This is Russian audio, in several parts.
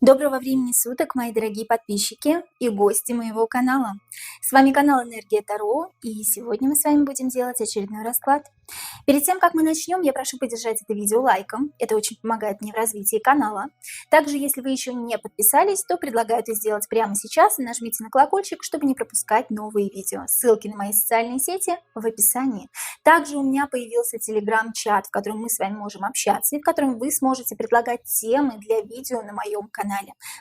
Доброго времени суток, мои дорогие подписчики и гости моего канала. С вами канал Энергия Таро, и сегодня мы с вами будем делать очередной расклад. Перед тем, как мы начнем, я прошу поддержать это видео лайком, это очень помогает мне в развитии канала. Также, если вы еще не подписались, то предлагаю это сделать прямо сейчас и нажмите на колокольчик, чтобы не пропускать новые видео. Ссылки на мои социальные сети в описании. Также у меня появился телеграм-чат, в котором мы с вами можем общаться и в котором вы сможете предлагать темы для видео на моем канале.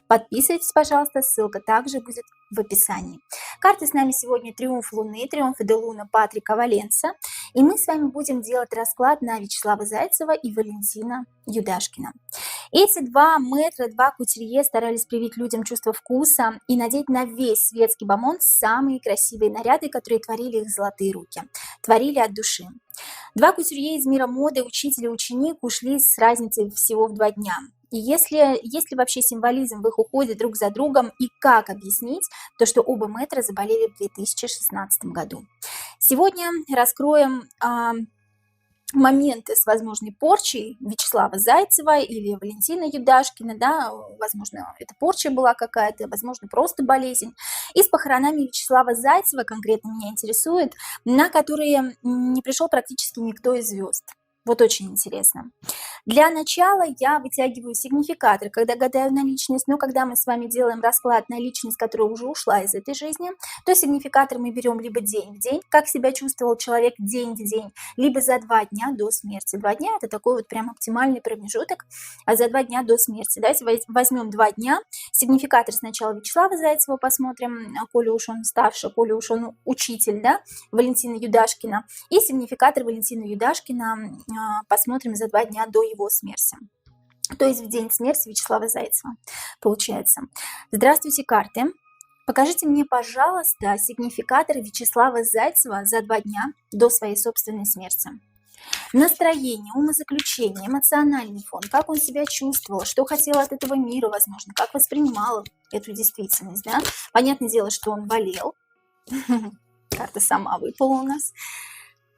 Подписывайтесь, пожалуйста, ссылка также будет в описании. Карты с нами сегодня Триумф Луны, Триумф де Луна Патрика Валенса. И мы с вами будем делать расклад на Вячеслава Зайцева и Валентина Юдашкина. Эти два мэтра, два кутюрье старались привить людям чувство вкуса и надеть на весь светский бомонд самые красивые наряды, которые творили их золотые руки. Творили от души. Два кутюрье из мира моды, учитель и ученик, ушли с разницей всего в 2 дня. И есть ли вообще символизм в их уходе друг за другом, и как объяснить то, что оба мэтра заболели в 2016 году? Сегодня раскроем моменты с возможной порчей Вячеслава Зайцева или Валентина Юдашкина, да, возможно, это порча была какая-то, возможно, просто болезнь. И с похоронами Вячеслава Зайцева конкретно меня интересует, на которые не пришел практически никто из звезд. Вот очень интересно. Для начала я вытягиваю сигнификатор, когда гадаю на личность, но когда мы с вами делаем расклад на личность, которая уже ушла из этой жизни, то сигнификатор мы берем либо день в день, как себя чувствовал человек день в день, либо за 2 дня до смерти. 2 дня – это такой вот прям оптимальный промежуток, а за 2 дня до смерти. Давайте возьмем 2 дня, сигнификатор сначала Вячеслава Зайцева посмотрим, коли уж он старше, коли уж он учитель, да, Валентина Юдашкина, и сигнификатор Валентина Юдашкина посмотрим за 2 дня до его смерти. То есть в день смерти Вячеслава Зайцева, получается. Здравствуйте, карты. Покажите мне, пожалуйста, сигнификатор Вячеслава Зайцева за 2 дня до своей собственной смерти. Настроение, умозаключение, эмоциональный фон, как он себя чувствовал, что хотел от этого мира, возможно, как воспринимал эту действительность, да? Понятное дело, что он болел. Карта сама выпала у нас.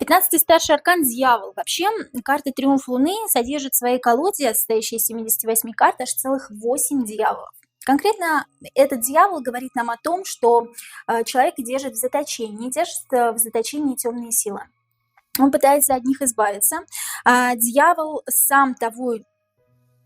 15-й старший аркан – дьявол. Вообще, карта Триумф Луны содержит в своей колоде, состоящей из 78 карт, аж целых 8 дьяволов. Конкретно этот дьявол говорит нам о том, что человека держит в заточении, темные силы. Он пытается от них избавиться. Дьявол, сам того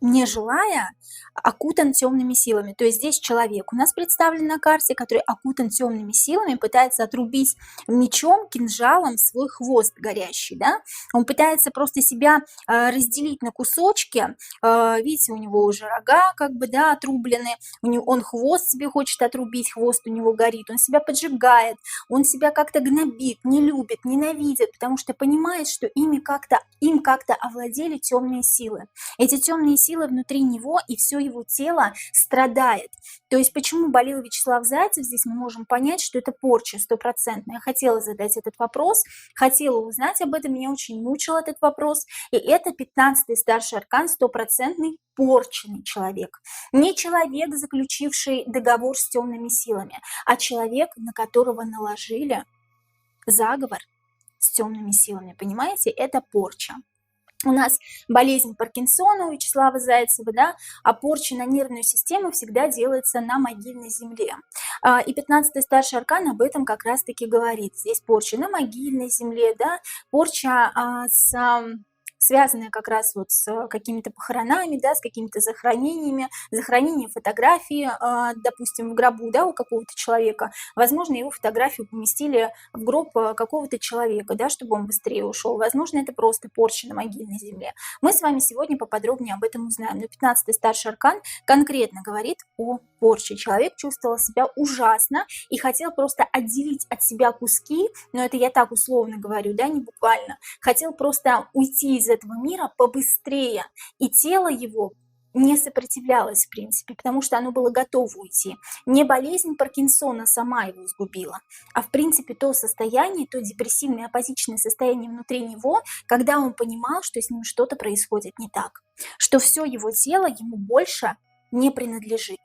не желая, окутан темными силами. То есть здесь человек у нас представлен на карте, который окутан темными силами, пытается отрубить мечом, кинжалом свой хвост горящий, да? Он пытается просто себя разделить на кусочки. Видите, у него уже рога как бы, да, отрублены, он хвост себе хочет отрубить, хвост у него горит, он себя поджигает, он себя как-то гнобит, не любит, ненавидит, потому что понимает, что им как-то овладели темные силы. Эти темные сила внутри него, и все его тело страдает. То есть почему болел Вячеслав Зайцев, здесь мы можем понять, что это порча 100%. Я хотела задать этот вопрос, хотела узнать об этом, меня очень мучил этот вопрос. И это 15-й старший аркан, 100% порченный человек. Не человек, заключивший договор с темными силами, а человек, на которого наложили заговор с темными силами. Понимаете, это порча. У нас болезнь Паркинсона у Вячеслава Зайцева, да, а порча на нервную систему всегда делается на могильной земле. И 15-й старший аркан об этом как раз-таки говорит. Здесь порча на могильной земле, да, порча связанная как раз вот с какими-то похоронами, да, с какими-то захоронением фотографии, допустим, в гробу, да, у какого-то человека. Возможно, его фотографию поместили в гроб какого-то человека, да, чтобы он быстрее ушел. Возможно, это просто порча на могильной земле. Мы с вами сегодня поподробнее об этом узнаем. Но 15-й старший аркан конкретно говорит о порче. Человек чувствовал себя ужасно и хотел просто отделить от себя куски, но это я так условно говорю, да, не буквально. Хотел просто уйти из этого мира побыстрее, и тело его не сопротивлялось, в принципе, потому что оно было готово уйти. Не болезнь Паркинсона сама его сгубила, а, в принципе, то состояние, то депрессивное, апатичное состояние внутри него, когда он понимал, что с ним что-то происходит не так, что все его тело ему больше не принадлежит.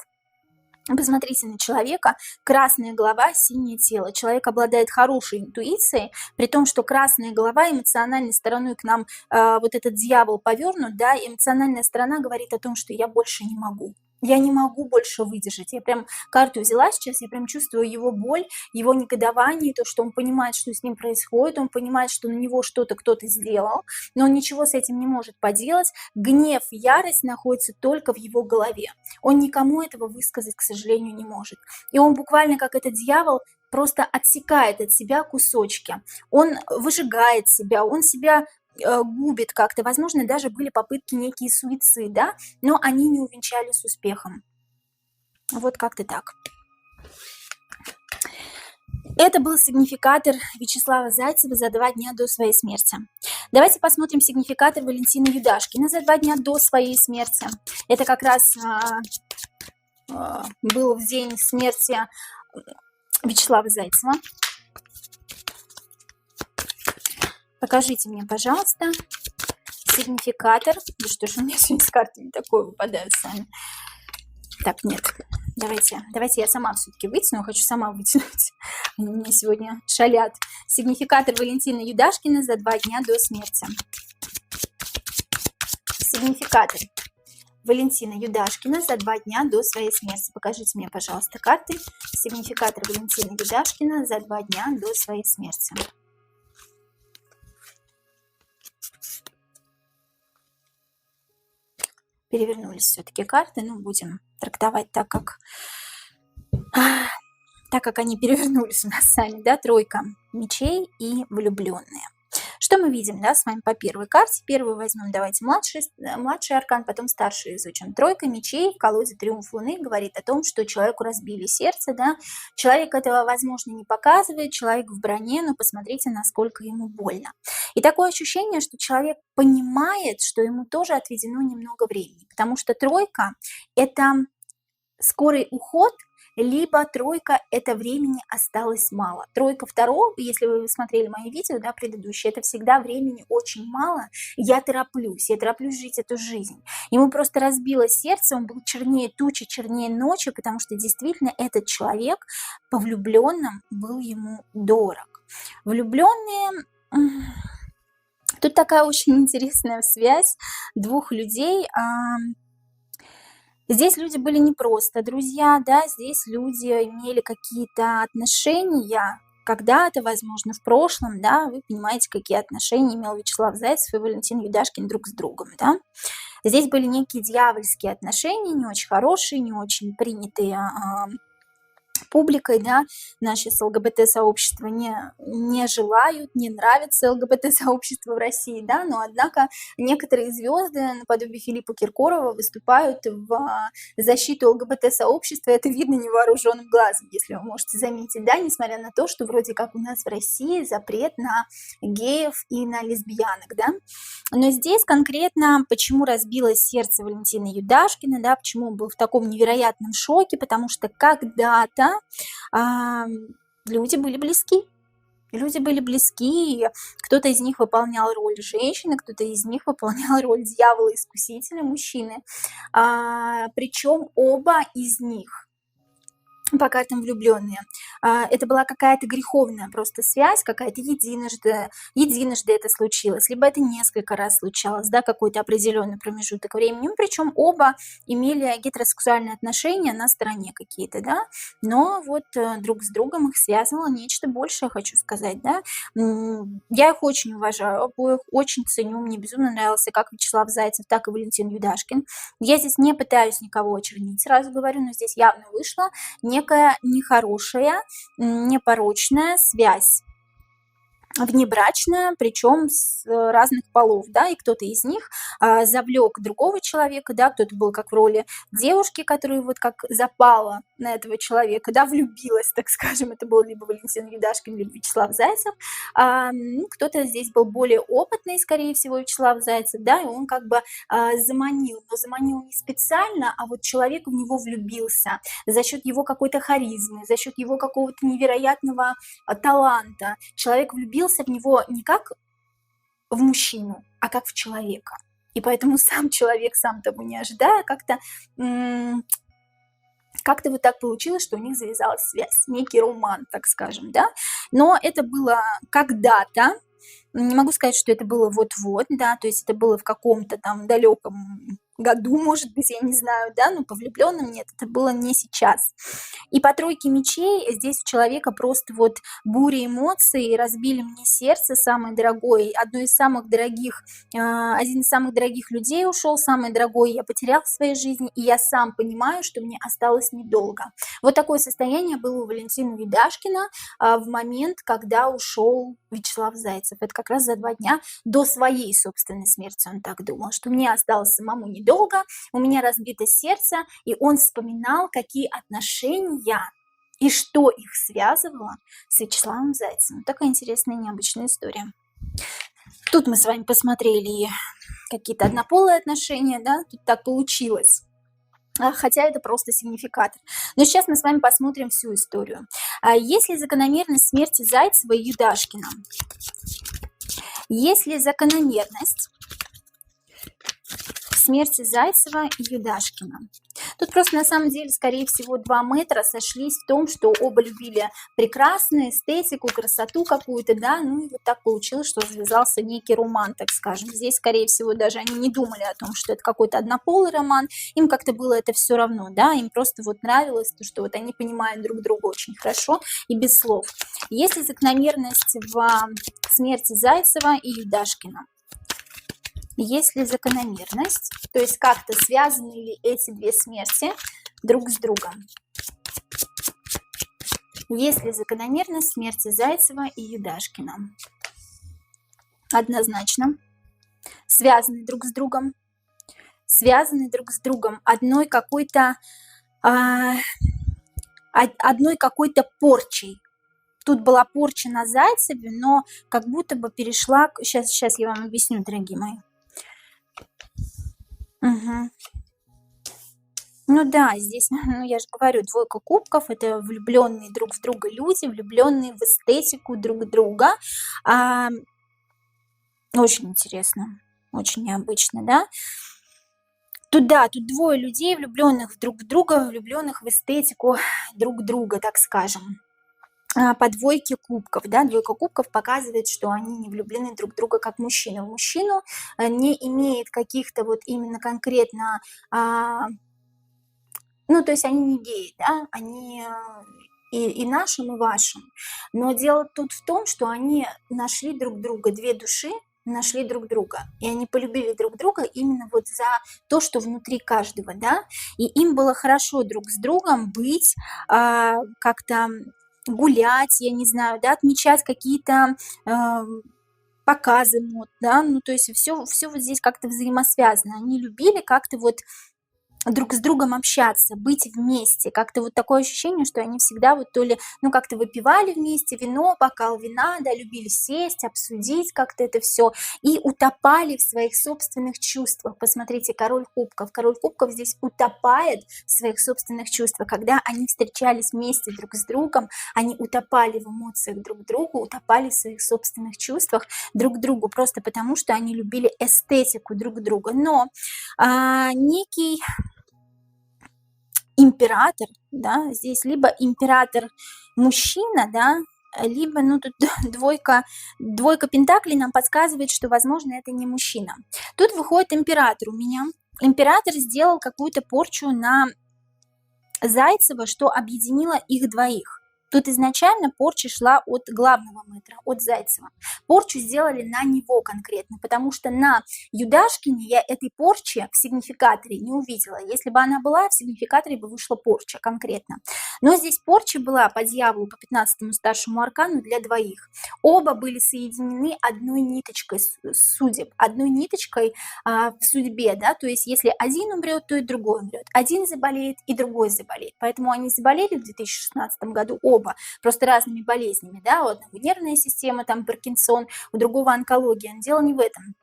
Посмотрите на человека, красная голова, синее тело. Человек обладает хорошей интуицией, при том, что красная голова эмоциональной стороной к нам, вот этот дьявол повернут, да, эмоциональная сторона говорит о том, что я больше не могу. я не могу больше выдержать. Я прям карту взяла сейчас, я прям чувствую его боль, его негодование, то, что он понимает, что с ним происходит, он понимает, что на него что-то кто-то сделал, но он ничего с этим не может поделать. Гнев, ярость находится только в его голове. Он никому этого высказать, к сожалению, не может. И он буквально, как этот дьявол, просто отсекает от себя кусочки. Он выжигает себя, он себя губит как-то. Возможно, даже были попытки некие суицида, но они не увенчались успехом. Вот как-то так. Это был сигнификатор Вячеслава Зайцева за 2 дня до своей смерти. Давайте посмотрим сигнификатор Валентины Юдашкиной за 2 дня до своей смерти. Это как раз был в день смерти Вячеслава Зайцева. Покажите мне, пожалуйста, сигнификатор. Да что ж у меня сегодня с картами такое выпадают сами. Так, нет. Давайте я сама все-таки вытяну. Хочу сама вытянуть. Они меня сегодня шалят. Сигнификатор Валентины Юдашкиной за 2 дня до смерти. Сигнификатор Валентина Юдашкина за 2 дня до своей смерти. Покажите мне, пожалуйста, карты. Сигнификатор Валентины Юдашкина за 2 дня до своей смерти. Перевернулись все-таки карты, но будем трактовать так, как они перевернулись у нас сами, да, тройка мечей и влюбленные. Что мы видим, да, с вами по первой карте? Первую возьмем, давайте младший аркан, потом старший изучим. Тройка мечей в колоде Триумф Луны говорит о том, что человеку разбили сердце, да, человек этого, возможно, не показывает, человек в броне, но посмотрите, насколько ему больно. И такое ощущение, что человек понимает, что ему тоже отведено немного времени, потому что тройка – это скорый уход, либо тройка – это времени осталось мало. Тройка второго, если вы смотрели мои видео, да, предыдущие, это всегда времени очень мало, я тороплюсь жить эту жизнь. Ему просто разбило сердце, он был чернее тучи, чернее ночи, потому что действительно этот человек по влюбленным был ему дорог. Влюбленные... Тут такая очень интересная связь двух людей. Здесь люди были не просто друзья, да, здесь люди имели какие-то отношения когда-то, возможно, в прошлом, да, вы понимаете, какие отношения имел Вячеслав Зайцев и Валентин Юдашкин друг с другом, да. Здесь были некие дьявольские отношения, не очень хорошие, не очень принятые публикой, да, наши ЛГБТ-сообщества не желают, не нравится ЛГБТ-сообщество в России, да, но однако некоторые звезды, наподобие Филиппа Киркорова, выступают в защиту ЛГБТ-сообщества, это видно невооруженным глазом, если вы можете заметить, да, несмотря на то, что вроде как у нас в России запрет на геев и на лесбиянок, да, но здесь конкретно, почему разбилось сердце Валентины Юдашкиной, да, почему он был в таком невероятном шоке, потому что когда-то люди были близки. Люди были близки, и кто-то из них выполнял роль женщины, кто-то из них выполнял роль дьявола-искусителя, мужчины. Причем оба из них по картам влюбленные. Это была какая-то греховная просто связь, какая-то единожды это случилось, либо это несколько раз случалось, да, какой-то определенный промежуток времени. Причем оба имели гетеросексуальные отношения на стороне какие-то, да, но вот друг с другом их связывало нечто большее, хочу сказать, да. Я их очень уважаю, обоих очень ценю, мне безумно нравился как Вячеслав Зайцев, так и Валентин Юдашкин. Я здесь не пытаюсь никого очернить, сразу говорю, но здесь явно вышло некая нехорошая, непорочная связь, внебрачная, причем с разных полов, да, и кто-то из них завлек другого человека, да, кто-то был как в роли девушки, которая вот как запала на этого человека, да, влюбилась, так скажем, это был либо Валентин Юдашкин, либо Вячеслав Зайцев, кто-то здесь был более опытный, скорее всего, Вячеслав Зайцев, да, и он как бы заманил, но заманил не специально, а вот человек в него влюбился за счет его какой-то харизмы, за счет его какого-то невероятного таланта. Человек влюбился в него не как в мужчину, а как в человека. И поэтому сам человек, сам того не ожидая, как-то вот так получилось, что у них завязалась связь, некий роман, так скажем, да. Но это было когда-то, не могу сказать, что это было вот-вот, да, то есть это было в каком-то там далеком году, может быть, я не знаю, да, но по влюбленным нет, это было не сейчас. И по тройке мечей здесь у человека просто вот буря эмоций, разбили мне сердце, самое дорогое, одно из самых дорогих, один из самых дорогих людей ушел, самый дорогой я потерял в своей жизни, и я сам понимаю, что мне осталось недолго. Вот такое состояние было у Валентины Ведяшкина в момент, когда ушел Вячеслав Зайцев. Это как раз за 2 дня до своей собственной смерти он так думал, что мне осталось самому недолго, у меня разбито сердце, и он вспоминал, какие отношения и что их связывало с Вячеславом Зайцевым. Такая интересная и необычная история. Тут мы с вами посмотрели какие-то однополые отношения, да, тут так получилось. Хотя это просто сигнификатор. Но сейчас мы с вами посмотрим всю историю. Есть ли закономерность смерти Зайцева и Юдашкина? Есть ли закономерность смерти Зайцева и Юдашкина? Тут просто на самом деле, скорее всего, 2 метра сошлись в том, что оба любили прекрасную эстетику, красоту какую-то, да, ну и вот так получилось, что завязался некий роман, так скажем. Здесь, скорее всего, даже они не думали о том, что это какой-то однополый роман, им как-то было это все равно, да, им просто вот нравилось то, что вот они понимают друг друга очень хорошо и без слов. Есть ли закономерность в смерти Зайцева и Юдашкина? Есть ли закономерность, то есть как-то связаны ли эти 2 смерти друг с другом? Есть ли закономерность смерти Зайцева и Юдашкина? Однозначно. Связаны друг с другом. Связаны друг с другом одной какой-то порчей. Тут была порча на Зайцеве, но как будто бы перешла... Сейчас я вам объясню, дорогие мои. Угу. Ну да, здесь, ну я же говорю, 2 кубков, это влюбленные друг в друга люди, влюбленные в эстетику друг друга. Очень интересно, очень необычно, да? Тут 2 людей, влюбленных друг в друга, влюбленных в эстетику друг друга, так скажем. По 2 кубков, да, 2 кубков показывает, что они не влюблены друг в друга как мужчина в мужчину, не имеет каких-то вот именно конкретно, ну, то есть они не геи, да, они и нашим, и вашим. Но дело тут в том, что они нашли друг друга, 2 души нашли друг друга, и они полюбили друг друга именно вот за то, что внутри каждого, да, и им было хорошо друг с другом быть, как-то гулять, я не знаю, да, отмечать какие-то показы мод, да, ну, то есть все вот здесь как-то взаимосвязано. Они любили как-то вот друг с другом общаться, быть вместе. Как-то вот такое ощущение, что они всегда вот то ли, ну, как-то выпивали вместе вино, бокал вина, да, любили сесть, обсудить как-то это все и утопали в своих собственных чувствах. Посмотрите, король кубков. Король кубков здесь утопает в своих собственных чувствах. Когда они встречались вместе друг с другом, они утопали в эмоциях друг к другу, утопали в своих собственных чувствах друг к другу, просто потому что они любили эстетику друг друга. Но некий император, да, здесь либо император мужчина, да, либо, ну, тут двойка пентаклей нам подсказывает, что, возможно, это не мужчина. Тут выходит император у меня. Император сделал какую-то порчу на Зайцева, что объединило их двоих. Тут изначально порча шла от главного мэтра, от Зайцева. Порчу сделали на него конкретно, потому что на Юдашкине я этой порчи в сигнификаторе не увидела. Если бы она была, в сигнификаторе бы вышла порча конкретно. Но здесь порча была по дьяволу, по 15-му старшему аркану для двоих. Оба были соединены одной ниточкой судеб, одной ниточкой в судьбе, да, то есть если один умрет, то и другой умрет. Один заболеет, и другой заболеет. Поэтому они заболели в 2016 году оба, просто разными болезнями, да, у одного нервная система, там Паркинсон, у другого онкология. Но дело не в этом.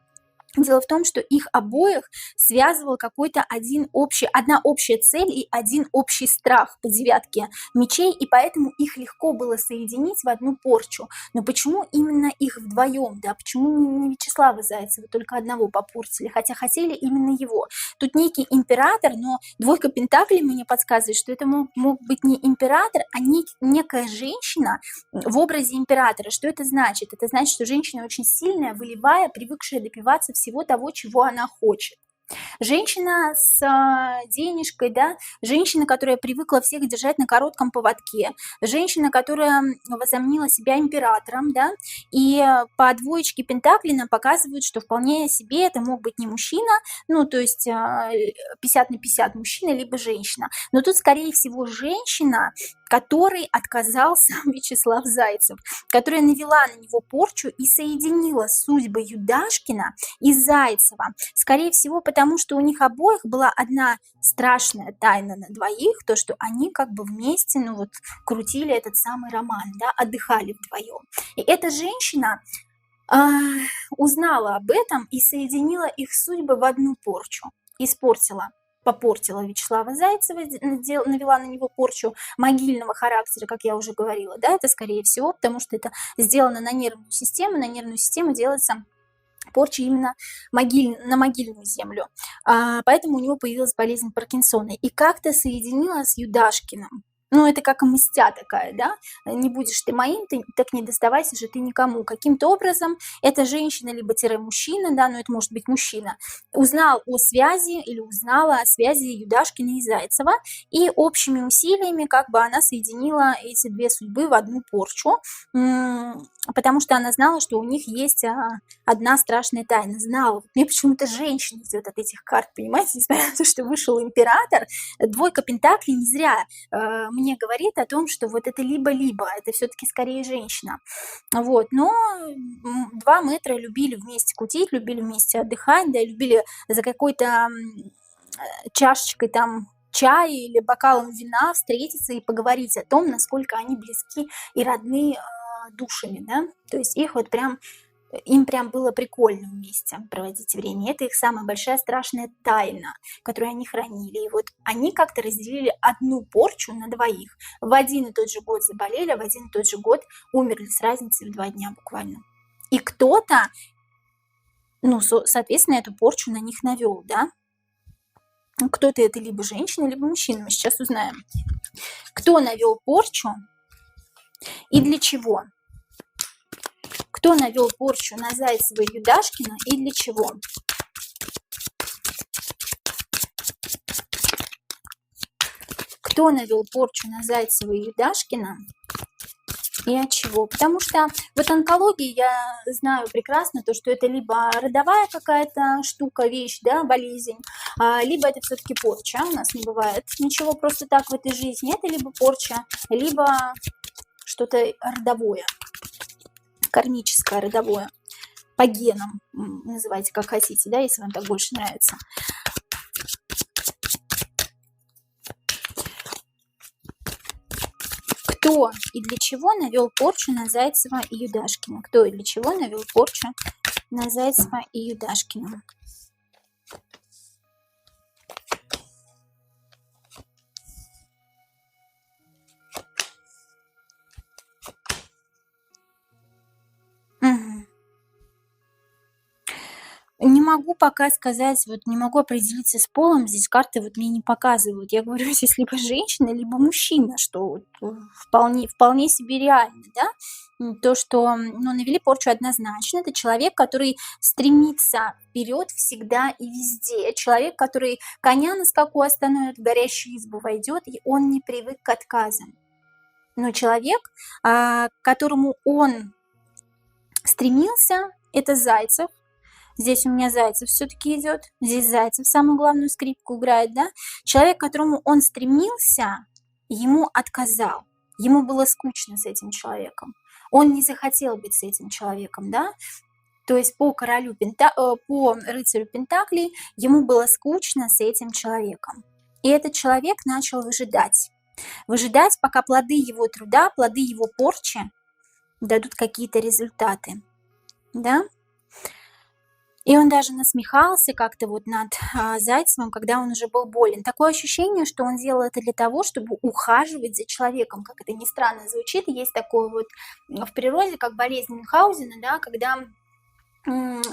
Дело в том, что их обоих связывал какой-то одна общая цель и один общий страх по 9 мечей, и поэтому их легко было соединить в одну порчу. Но почему именно их вдвоем, да, почему не Вячеслава Зайцева, только одного попортили, хотя хотели именно его? Тут некий император, но 2 пентаклей мне подсказывает, что это мог быть не император, а некая женщина в образе императора. Что это значит? Это значит, что женщина очень сильная, волевая, привыкшая добиваться всего того, чего она хочет. Женщина с денежкой, да, женщина, которая привыкла всех держать на коротком поводке, женщина, которая возомнила себя императором, да, и по двоечке Пентаклей нам показывают, что вполне себе это мог быть не мужчина, ну, то есть 50 на 50 мужчина либо женщина, но тут, скорее всего, женщина, которой отказался Вячеслав Зайцев, которая навела на него порчу и соединила судьбы Юдашкина и Зайцева. Скорее всего, потому что у них обоих была одна страшная тайна на двоих, то, что они как бы вместе, ну вот, крутили этот самый роман, да, отдыхали вдвоем. И эта женщина узнала об этом и соединила их судьбы в одну порчу, попортила Вячеслава Зайцева, навела на него порчу могильного характера, как я уже говорила, да, это скорее всего, потому что это сделано на нервную систему делается порча именно на могильную землю. Поэтому у него появилась болезнь Паркинсона. И как-то соединила с Юдашкиным. Ну, это как мстя такая, да? Не будешь ты моим, так не доставайся же ты никому. Каким-то образом эта женщина, либо мужчина, да, но это может быть мужчина, узнала о связи Юдашкина и Зайцева, и общими усилиями как бы она соединила эти две судьбы в одну порчу, потому что она знала, что у них есть одна страшная тайна. Знала. Мне почему-то женщина идет от этих карт, понимаете? Несмотря на то, что вышел император, двойка пентаклей не зря мне говорит о том, что вот это либо-либо, это все-таки скорее женщина. Вот. Но 2 метра любили вместе кутить, любили вместе отдыхать, да, любили за какой-то чашечкой там чая или бокалом вина встретиться и поговорить о том, насколько они близки и родны душами, да. То есть им прям было прикольно вместе проводить время. Это их самая большая страшная тайна, которую они хранили. И вот они как-то разделили одну порчу на двоих. В один и тот же год заболели, а в один и тот же год умерли с разницей в 2 дня буквально. И кто-то, ну, соответственно, эту порчу на них навел, да. Кто-то это либо женщина, либо мужчина. Мы сейчас узнаем. Кто навел порчу и для чего? Кто навел порчу на Зайцева и Юдашкина и для чего? Кто навел порчу на Зайцева и Юдашкина и от чего? Потому что вот онкологии я знаю прекрасно, то, что это либо родовая какая-то штука, вещь, да, болезнь, либо это все-таки порча. У нас не бывает ничего просто так в этой жизни. Это либо порча, либо что-то родовое, кармическое, родовое, по генам, называйте как хотите, да, если вам так больше нравится. Кто и для чего навел порчу на Зайцева и Юдашкина? Кто и для чего навел порчу на Зайцева и Юдашкина? Не могу пока сказать, вот не могу определиться с полом, здесь карты вот мне не показывают. Я говорю, здесь либо женщина, либо мужчина, что вот вполне себе реально, да. То, что, ну, навели порчу однозначно, это человек, который стремится вперед всегда и везде. Человек, который коня на скаку остановит, в горящую избу войдет, и он не привык к отказам. Но человек, к которому он стремился, это Зайцев. Здесь у меня Зайцев все-таки идет. Здесь Зайцев самую главную скрипку играет, да. Человек, к которому он стремился, ему отказал. Ему было скучно с этим человеком. Он не захотел быть с этим человеком, да. То есть по рыцарю Пентаклей ему было скучно с этим человеком. И этот человек начал выжидать. Выжидать, пока плоды его труда, плоды его порчи дадут какие-то результаты, да. И он даже насмехался как-то вот над Зайцевым, когда он уже был болен. Такое ощущение, что он делал это для того, чтобы ухаживать за человеком. Как это ни странно звучит, есть такое вот в природе, как болезнь Мюнхгаузена, да, когда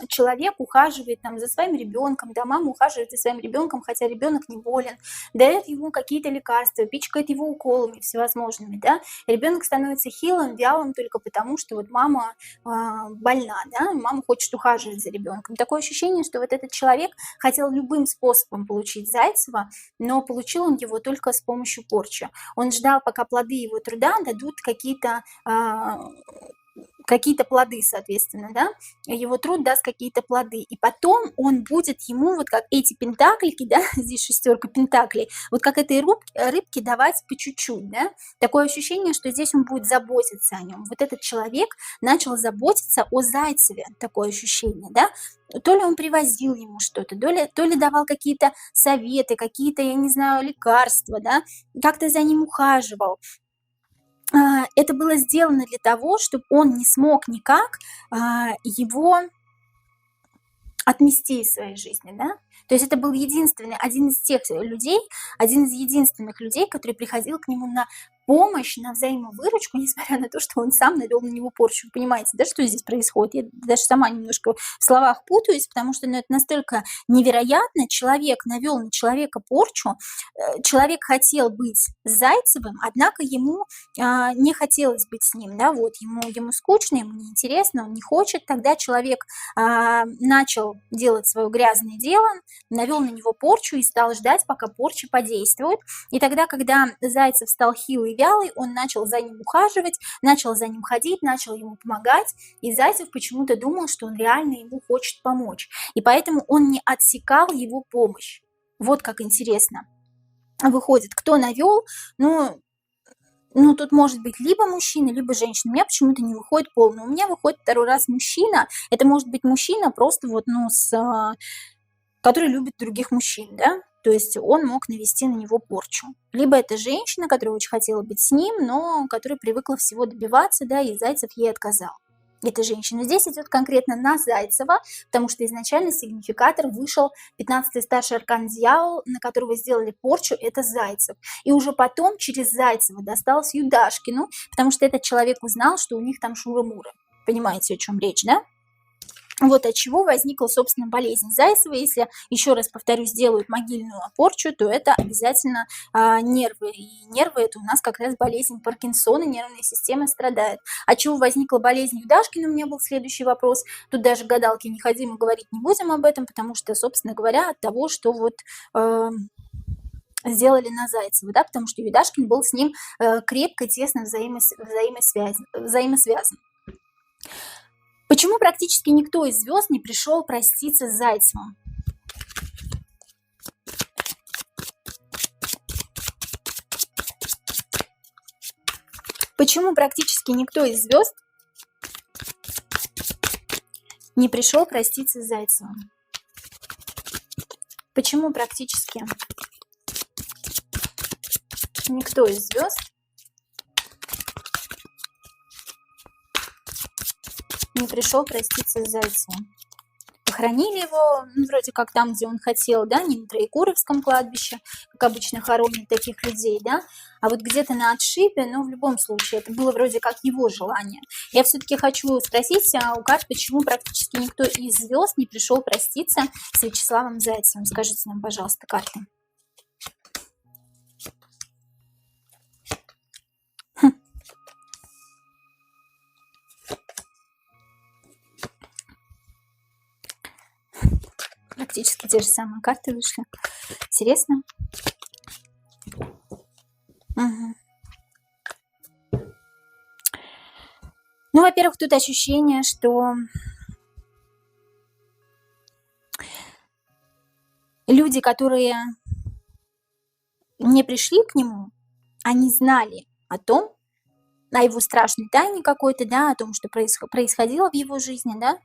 человек ухаживает там за своим ребенком, да, мама ухаживает за своим ребенком, хотя ребенок не болен, дает ему какие-то лекарства, пичкает его уколами всевозможными, да, ребенок становится хилым, вялым только потому, что вот мама больна, да, мама хочет ухаживать за ребенком. Такое ощущение, что вот этот человек хотел любым способом получить Зайцева, но получил он его только с помощью порчи. Он ждал, пока плоды его труда дадут какие-то плоды, соответственно, да, его труд даст какие-то плоды, и потом он будет ему, вот как эти пентаклики, да, здесь шестерка пентаклей, вот как этой рыбке давать по чуть-чуть, да, такое ощущение, что здесь он будет заботиться о нем. Вот этот человек начал заботиться о Зайцеве, такое ощущение, да, то ли он привозил ему что-то, то ли давал какие-то советы, какие-то, я не знаю, лекарства, да, как-то за ним ухаживал. Это было сделано для того, чтобы он не смог никак его отмести из своей жизни, да. То есть это был один из единственных людей, который приходил к нему на помощь, на взаимовыручку, несмотря на то, что он сам навел на него порчу. Вы понимаете, да, что здесь происходит? Я даже сама немножко в словах путаюсь, потому что это настолько невероятно. Человек навел на человека порчу, человек хотел быть с Зайцевым, однако ему не хотелось быть с ним, да, вот, ему скучно, ему неинтересно, он не хочет. Тогда человек начал делать свое грязное дело, навел на него порчу и стал ждать, пока порча подействует. И тогда, когда Зайцев стал хилый и вялый, он начал за ним ухаживать, начал за ним ходить, начал ему помогать, и Зайцев почему-то думал, что он реально ему хочет помочь. И поэтому он не отсекал его помощь. Вот как интересно. Выходит, кто навел, ну, тут может быть либо мужчина, либо женщина. У меня почему-то не выходит полный. У меня выходит второй раз мужчина. Это может быть мужчина просто вот, который любит других мужчин, да, то есть он мог навести на него порчу. Либо это женщина, которая очень хотела быть с ним, но которая привыкла всего добиваться, да, и Зайцев ей отказал. Эта женщина здесь идет конкретно на Зайцева, потому что изначально сигнификатор вышел 15-й старший аркан дьявол, на которого сделали порчу, это Зайцев. И уже потом через Зайцева досталось Юдашкину, потому что этот человек узнал, что у них там шура-мура. Понимаете, о чем речь, да? Вот от чего возникла, собственно, болезнь Зайцева. Если, еще раз повторюсь, делают могильную порчу, то это обязательно нервы. И нервы – это у нас как раз болезнь Паркинсона, нервная система страдает. От чего возникла болезнь Юдашкина, у меня был следующий вопрос. Тут даже гадалки не ходим и говорить не будем об этом, потому что, собственно говоря, от того, что вот сделали на Зайцева, да, потому что Юдашкин был с ним крепко, тесно взаимосвязан. Почему практически никто из звезд не пришел проститься с Зайцевым? Почему практически никто из звезд не пришел проститься с Зайцевым? Почему практически никто из звезд не пришел проститься с Зайцевым? Похоронили его, вроде как там, где он хотел, да, не на Троекуровском кладбище, как обычно хоронят таких людей, да, а вот где-то на отшибе, но в любом случае это было вроде как его желание. Я все-таки хочу спросить у карт, почему практически никто из звезд не пришел проститься с Вячеславом Зайцевым. Скажите нам, пожалуйста, карты. Практически те же самые карты вышли. Интересно. Угу. Ну, во-первых, тут ощущение, что люди, которые не пришли к нему, они знали о его страшной тайне какой-то, да, о том, что происходило в его жизни, да.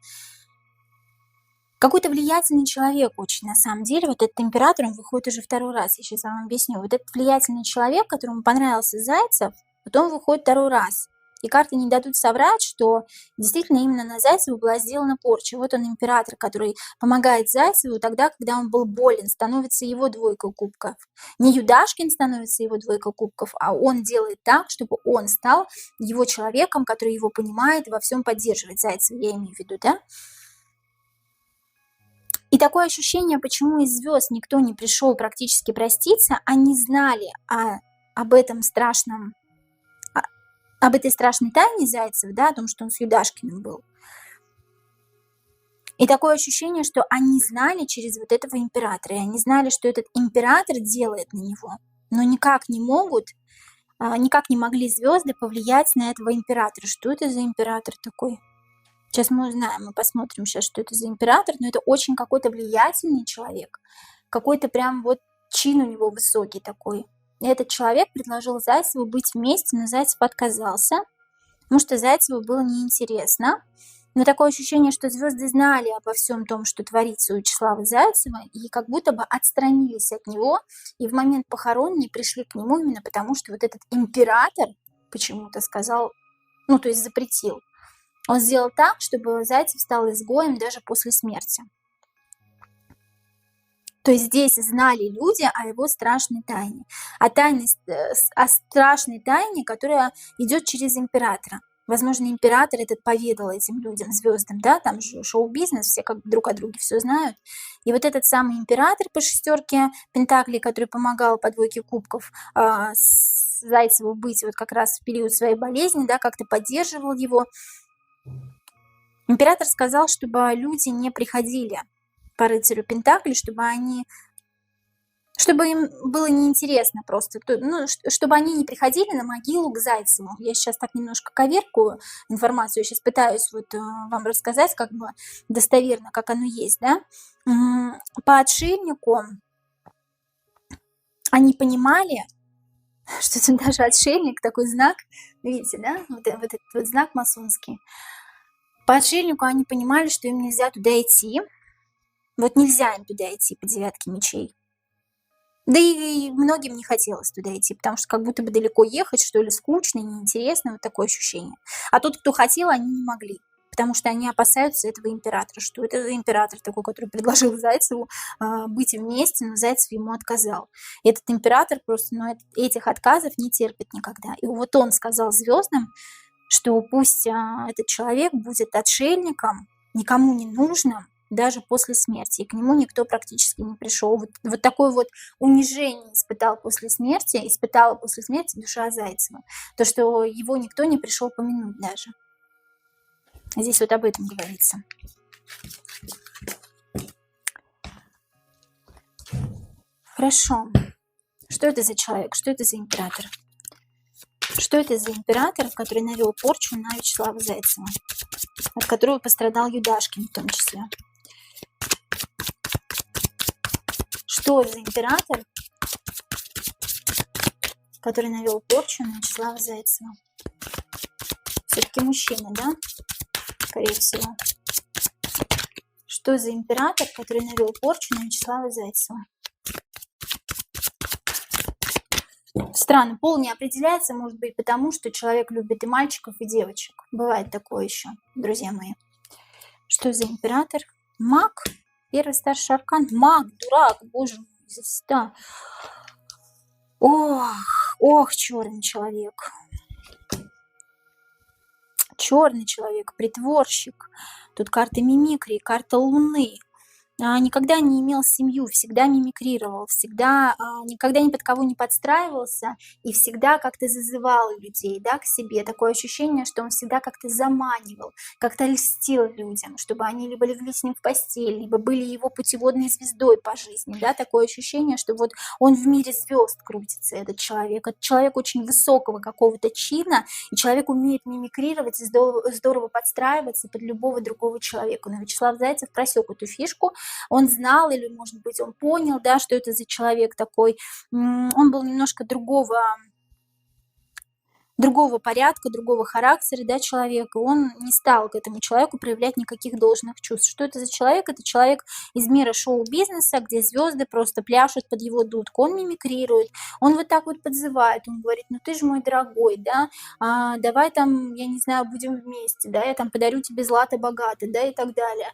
Какой-то влиятельный человек очень, на самом деле, вот этот император, он выходит уже второй раз, я сейчас вам объясню. Вот этот влиятельный человек, которому понравился Зайцев, потом выходит второй раз. И карты не дадут соврать, что действительно именно на Зайцева была сделана порча. Вот он император, который помогает Зайцеву тогда, когда он был болен, становится его двойкой кубков. Не Юдашкин становится его двойкой кубков, а он делает так, чтобы он стал его человеком, который его понимает и во всем поддерживает. Зайцева я имею в виду, да? И такое ощущение, почему из звезд никто не пришел практически проститься, они знали об этом страшном, об этой страшной тайне Зайцева, да, о том, что он с Юдашкиным был. И такое ощущение, что они знали через вот этого императора, и они знали, что этот император делает на него, но никак не могли звезды повлиять на этого императора. Что это за император такой? Сейчас мы узнаем, мы посмотрим сейчас, что это за император, но это очень какой-то влиятельный человек, какой-то прям вот чин у него высокий такой. И этот человек предложил Зайцеву быть вместе, но Зайцев отказался, потому что Зайцеву было неинтересно. Но такое ощущение, что звезды знали обо всем том, что творится у Вячеслава Зайцева, и как будто бы отстранились от него, и в момент похорон не пришли к нему именно потому, что вот этот император почему-то сказал, ну то есть запретил. Он сделал так, чтобы Зайцев стал изгоем даже после смерти. То есть здесь знали люди о его страшной тайне, о страшной тайне, которая идет через императора. Возможно, император этот поведал этим людям, звездам, да, там же шоу-бизнес, все как бы друг о друге все знают. И вот этот самый император по шестерке пентаклей, который помогал по двойке кубков Зайцеву быть вот как раз в период своей болезни, да, как-то поддерживал его. Император сказал, чтобы люди не приходили по рыцарю пентаклей, чтобы им было неинтересно просто, ну, чтобы они не приходили на могилу к Зайцеву. Я сейчас так немножко коверкую информацию, я сейчас пытаюсь вот вам рассказать как бы достоверно, как оно есть, да. По отшельнику они понимали, что это даже отшельник, такой знак, видите, да, вот этот вот знак масонский. По отшельнику они понимали, что им нельзя туда идти, вот нельзя им туда идти по девятке мечей. Да и многим не хотелось туда идти, потому что как будто бы далеко ехать, что ли, скучно, неинтересно, вот такое ощущение. А тот, кто хотел, они не могли, потому что они опасаются этого императора, что это за император такой, который предложил Зайцеву быть вместе, но Зайцев ему отказал. И этот император просто этих отказов не терпит никогда. И вот он сказал звездам, что пусть этот человек будет отшельником, никому не нужным, даже после смерти, и к нему никто практически не пришел. Вот такое вот унижение испытала после смерти душа Зайцева. То, что его никто не пришел помянуть даже. Здесь вот об этом говорится. Хорошо. Что это за человек? Что это за император? Что это за император, который навел порчу на Вячеслава Зайцева, от которого пострадал Юдашкин в том числе? Что за император, который навел порчу на Вячеслава Зайцева? Все-таки мужчина, да? Скорее всего. Что за император, который навел порчу на Вячеслава Зайцева? Странно, пол не определяется, может быть, потому что человек любит и мальчиков, и девочек. Бывает такое еще, друзья мои. Что за император? Маг. Первый старший аркан. Маг, дурак, боже мой, звезда. Ох, черный человек. Черный человек, притворщик. Тут карта мимикрии, карта луны. Никогда не имел семью, всегда мимикрировал, всегда никогда ни под кого не подстраивался и всегда как-то зазывал людей, да, к себе. Такое ощущение, что он всегда как-то заманивал, как-то льстил людям, чтобы они либо легли с ним в постель, либо были его путеводной звездой по жизни, да. Такое ощущение, что вот он в мире звезд крутится, этот человек. Это человек очень высокого какого-то чина, и человек умеет мимикрировать и здорово подстраиваться под любого другого человека. Но Вячеслав Зайцев просек эту фишку. Он знал или, может быть, он понял, да, что это за человек такой. Он был немножко другого порядка, другого характера, да, человека. Он не стал к этому человеку проявлять никаких должных чувств. Что это за человек? Это человек из мира шоу-бизнеса, где звезды просто пляшут под его дудку. Он мимикрирует, он вот так вот подзывает, он говорит: ну ты же мой дорогой, да, давай там, я не знаю, будем вместе, да, я там подарю тебе злато богато, да, и так далее.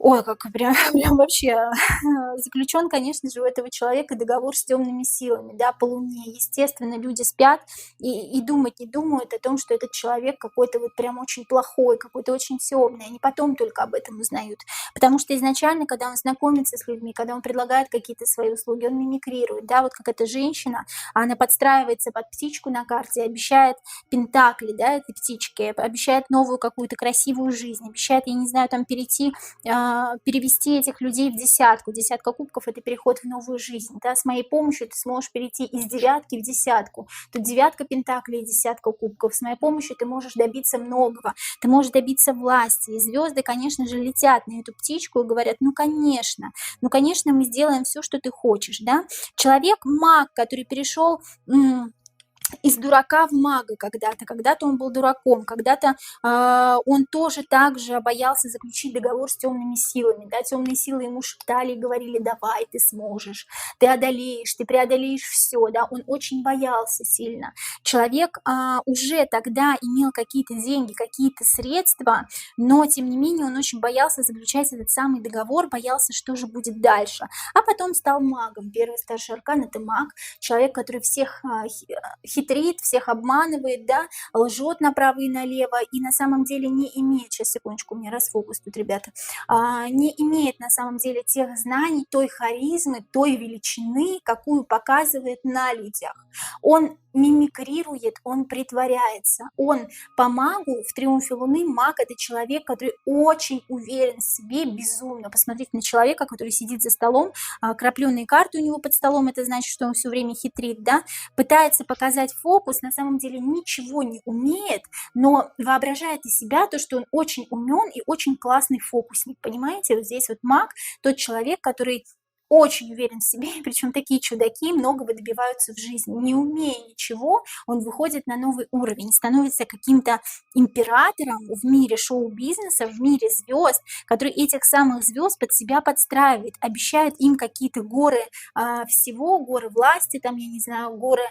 Ой, как прям, прям вообще заключен, конечно же, у этого человека договор с темными силами, да, по Луне. Естественно, люди спят и думать не думают о том, что этот человек какой-то вот прям очень плохой, какой-то очень темный. Они потом только об этом узнают. Потому что изначально, когда он знакомится с людьми, когда он предлагает какие-то свои услуги, он мимикрирует, да, вот как эта женщина, она подстраивается под птичку на карте, обещает пентакли, да, этой птичке, обещает новую какую-то красивую жизнь, обещает, я не знаю, там перевести этих людей в десятку. Десятка кубков – это переход в новую жизнь. Да? С моей помощью ты сможешь перейти из девятки в десятку. Тут девятка пентаклей и десятка кубков. С моей помощью ты можешь добиться многого. Ты можешь добиться власти. И звезды, конечно же, летят на эту птичку и говорят, ну, конечно, мы сделаем все, что ты хочешь. Да? Человек-маг, который перешел из дурака в мага когда-то он был дураком, когда-то он тоже так же боялся заключить договор с темными силами, да, темные силы ему шептали и говорили, давай, ты сможешь, ты одолеешь, ты преодолеешь все, да, он очень боялся сильно. Человек уже тогда имел какие-то деньги, какие-то средства, но, тем не менее, он очень боялся заключать этот самый договор, боялся, что же будет дальше, а потом стал магом. Первый старший аркан – это маг, человек, который всех хитрит, всех обманывает, да, лжет направо и налево, и на самом деле не имеет, сейчас, секундочку, у меня расфокус тут, ребята, не имеет на самом деле тех знаний, той харизмы, той величины, какую показывает на людях. Он мимикрирует, он притворяется, он по магу в «Триумфе Луны» маг – это человек, который очень уверен в себе, безумно. Посмотрите на человека, который сидит за столом, крапленые карты у него под столом, это значит, что он все время хитрит, да, пытается показать фокус, на самом деле ничего не умеет, но воображает из себя то, что он очень умен и очень классный фокусник, понимаете? Вот здесь вот маг, тот человек, который очень уверен в себе, причем такие чудаки многого добиваются в жизни. Не умея ничего, он выходит на новый уровень, становится каким-то императором в мире шоу-бизнеса, в мире звезд, который этих самых звезд под себя подстраивает, обещает им какие-то горы всего, горы власти, там, я не знаю, горы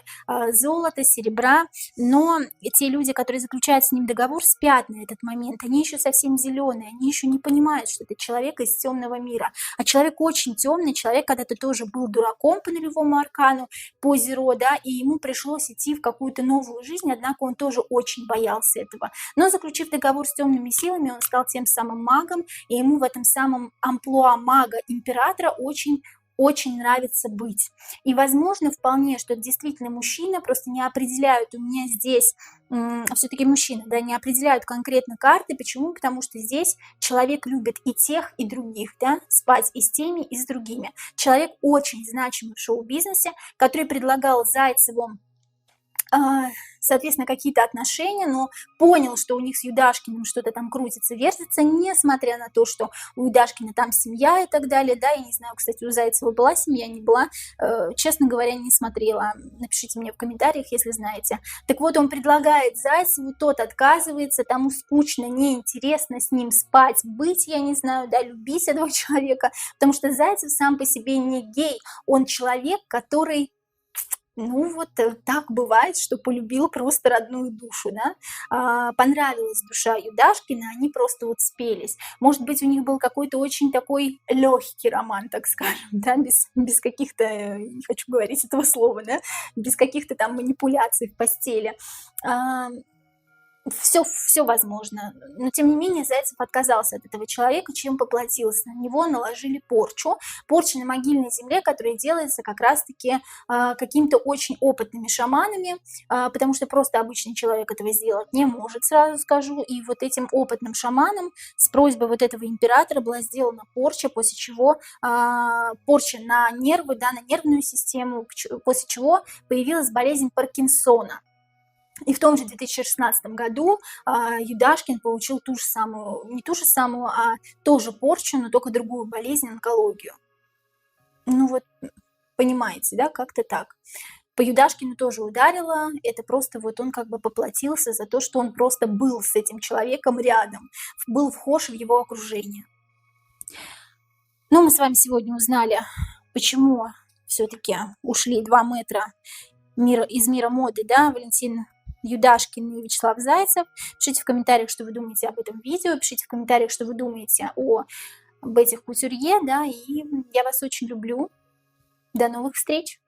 золота, серебра, но те люди, которые заключают с ним договор, спят на этот момент, они еще совсем зеленые, они еще не понимают, что это человек из темного мира, а человек очень темный, человек когда-то тоже был дураком по нулевому аркану, по зеро, да, и ему пришлось идти в какую-то новую жизнь, однако он тоже очень боялся этого. Но заключив договор с темными силами, он стал тем самым магом, и ему в этом самом амплуа мага-императора очень нравится быть. И, возможно, вполне, что это действительно мужчина, просто не определяют у меня здесь, все-таки мужчина, да, не определяют конкретно карты. Почему? Потому что здесь человек любит и тех, и других, да, спать и с теми, и с другими. Человек очень значимый в шоу-бизнесе, который предлагал Зайцеву соответственно, какие-то отношения, но понял, что у них с Юдашкиным что-то там крутится, вертится, несмотря на то, что у Юдашкина там семья и так далее, да, я не знаю, кстати, у Зайцева была семья, не была, честно говоря, не смотрела, напишите мне в комментариях, если знаете. Так вот, он предлагает Зайцеву, тот отказывается, тому скучно, неинтересно с ним спать, быть, я не знаю, да, любить этого человека, потому что Зайцев сам по себе не гей, он человек, который так бывает, что полюбил просто родную душу, да, понравилась душа Юдашкина, они просто вот спелись. Может быть, у них был какой-то очень такой легкий роман, так скажем, да, без каких-то, не хочу говорить этого слова, да, без каких-то там манипуляций в постели. Все возможно, но тем не менее Зайцев отказался от этого человека, чем поплатился. На него наложили порчу на могильной земле, которая делается как раз-таки какими-то очень опытными шаманами, потому что просто обычный человек этого сделать не может, сразу скажу. И вот этим опытным шаманам с просьбой вот этого императора была сделана порча, после чего порча на нервы, да, на нервную систему, после чего появилась болезнь Паркинсона. И в том же 2016 году Юдашкин получил ту же самую, не ту же самую, а тоже порчу, но только другую болезнь, онкологию. Ну вот, понимаете, да, как-то так. По Юдашкину тоже ударило, это просто вот он как бы поплатился за то, что он просто был с этим человеком рядом, был вхож в его окружение. Но мы с вами сегодня узнали, почему все-таки ушли 2 метра из мира моды, да, Валентин Юдашкин и Вячеслав Зайцев. Пишите в комментариях, что вы думаете об этом видео, пишите в комментариях, что вы думаете о об этих кутюрье, да, и я вас очень люблю. До новых встреч!